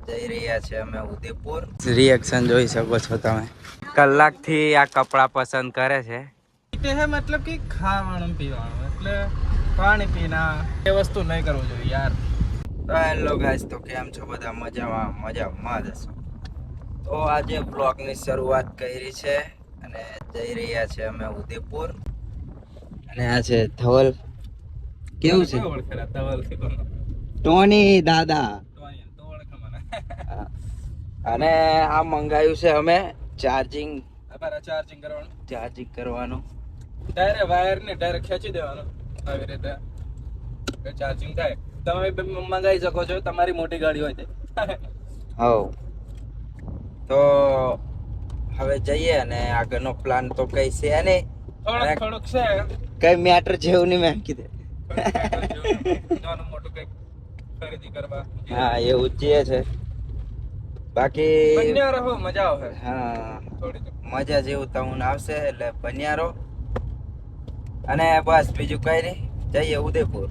જઈ રહ્યા છે અમે ઉદયપુર. રિએક્શન જોઈ શકો છો તમે. કલાકથી આ કપડા પસંદ કરે છે. મતલબ કે ખાવાનું પીવાનું એટલે પાણી પીના એ વસ્તુ નહીં કરવું જોઈએ યાર. તો હેલો ગાઈસ, તો કેમ છો બધા? મજામાં જ હશો. તો આજે બ્લોગની શરૂઆત કરી છે અને જઈ રહ્યા છે અમે ઉદયપુર. અને આ છે ધવલ. કેવું છે ટોની દાદા? અને આ મંગાવ્યું છે અમે ચાર્જિંગ કરવાનું. ડાયરેક્ટ વાયર ને ડાયરેક્ટ ખેંચી દેવાનો આવી રીતે ચાર્જિંગ થાય. તમે મંગાવી શકો છો તમારી મોટી ગાડી હોય તે. હવ તો હવે જઈએ અને આગળનો પ્લાન તો કઈ છે નહીં. થોડુંક છે કઈ મેટર જેવું નહીં મેં કીધું. મોટું કઈક ખરીદી કરવા. હા એવું જ છે. બાકી બન્યા રહો, મજા આવે. હા થોડી મજા જેવું તમને આવશે એટલે બન્યા રહો. અને બસ બીજું કઈ નહીં, જઈએ ઉદયપુર.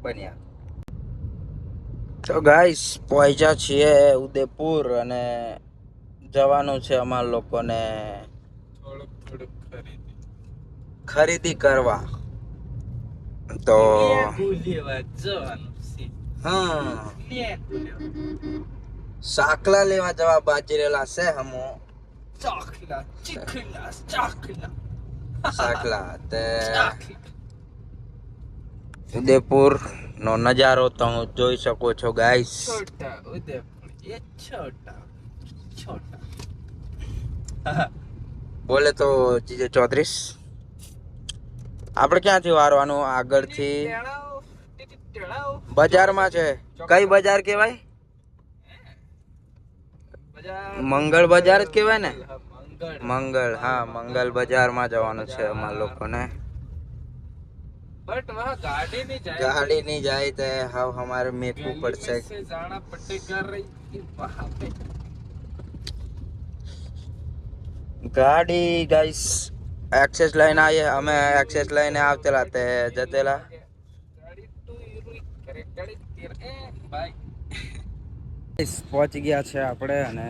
બન્યા. તો ગાઈસ પહોંચ્યા છીએ ઉદયપુર અને જવાનું છે અમારા લોકોને થોડુંક ખરીદી કરવા. તો હા સાકલા લેવા જવા બાજરેલા છે હમો. સાકલા તે ઉદયપુર નો નજારો તમે જોઈ શકો છો ગાઈસ. બોલે તો જીજે 34. આપણે ક્યાંથી વારવાનું? આગળથી બજારમાં છે. કઈ બજાર કહેવાય? મંગળ બજાર જ કહેવાય ને. મંગળ, હા મંગલ બજારમાં જવાનું છે અમારા લોકોને. बट वहाँ गाड़ी नहीं जाए, गाड़ी नहीं जाए तो हम हमारे मेकू पड़શે. जाना पड़ेगा वहाँ पे. ગાડી ગાઈસ એક્સેસ લઈને આવીએ અમે. એક્સેસ લઈને આવતેલા તે જતેલા. પહોંચી ગયા છે આપણે અને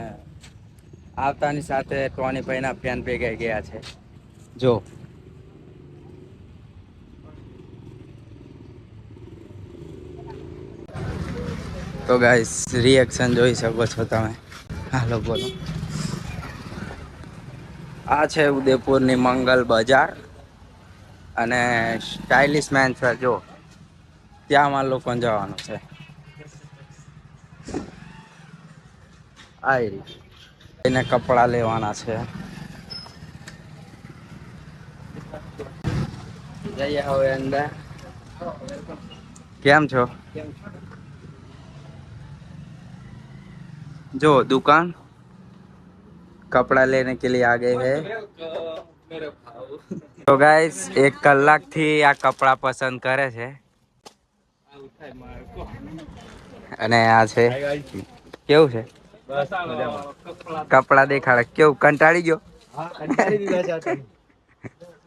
આવતાની સાથે ટોની ભાઈના ફેન ભેગા ગયા છે. જો તો ગાઈસ રિએક્શન જોઈ શકો છો તમે. હાલો બોલો. આ છે ઉદયપુરની મંગલ બજાર અને સ્ટાઇલિશ મેન છે. જો ત્યાં માં લોકોને જવાનું છે. એને કપડા લેવાના છે. જઈએ હવે અંદર. કેમ છો? जो दुकान कपड़ा लेने के लिए आ गए हैं. तो गाइस 1 કલાકથી આ કપડા પસંદ કરે છે અને આ છે કેવું છે કપડા દેખાડે. કેવું કંટાળી ગયો?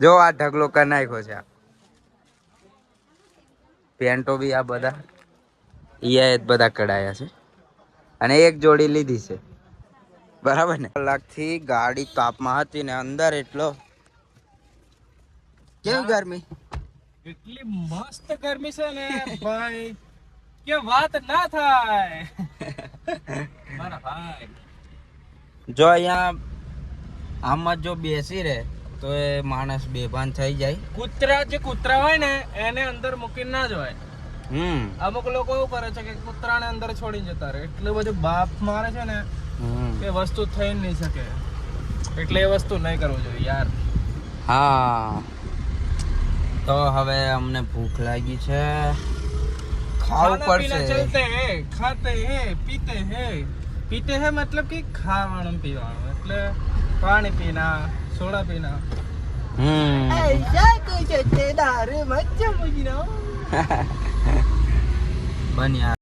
જો આ ઢગલો કરી નાખ્યો છે. પેન્ટો બી આ બધા બધા કઢાયા છે અને એક જોડી લીધી છે. બરાબર ને? કલાકથી ગાડી તાપમાં હતી ને અંદર એટલો કેવી ગરમી. એટલી મસ્ત ગરમી છે ને ભાઈ કે વાત ના થાય મારા ભાઈ. જો અહીંયા આમાં જો બેસી રહે તો એ માણસ બેભાન થઈ જાય. કૂતરા હોય ને એને અંદર મૂકીને ના જવાય. અમુક લોકો એવું કરે છે કે કૂતરાને અંદર છોડીને જતા રહે. એટલું બધું બાપ મારે છે ને એ વસ્તુ થઈ નહીં શકે. એટલે એ વસ્તુ નહીં કરવું જોઈએ યાર. હા તો હવે અમને ભૂખ લાગી છે, ખાવું પડશે. ચલતે હે, ખાતે હે, પીતે હે મતલબ કે ખાવાનું પીવાનું એટલે પાણી પીના, સોડા પીના. બન્યા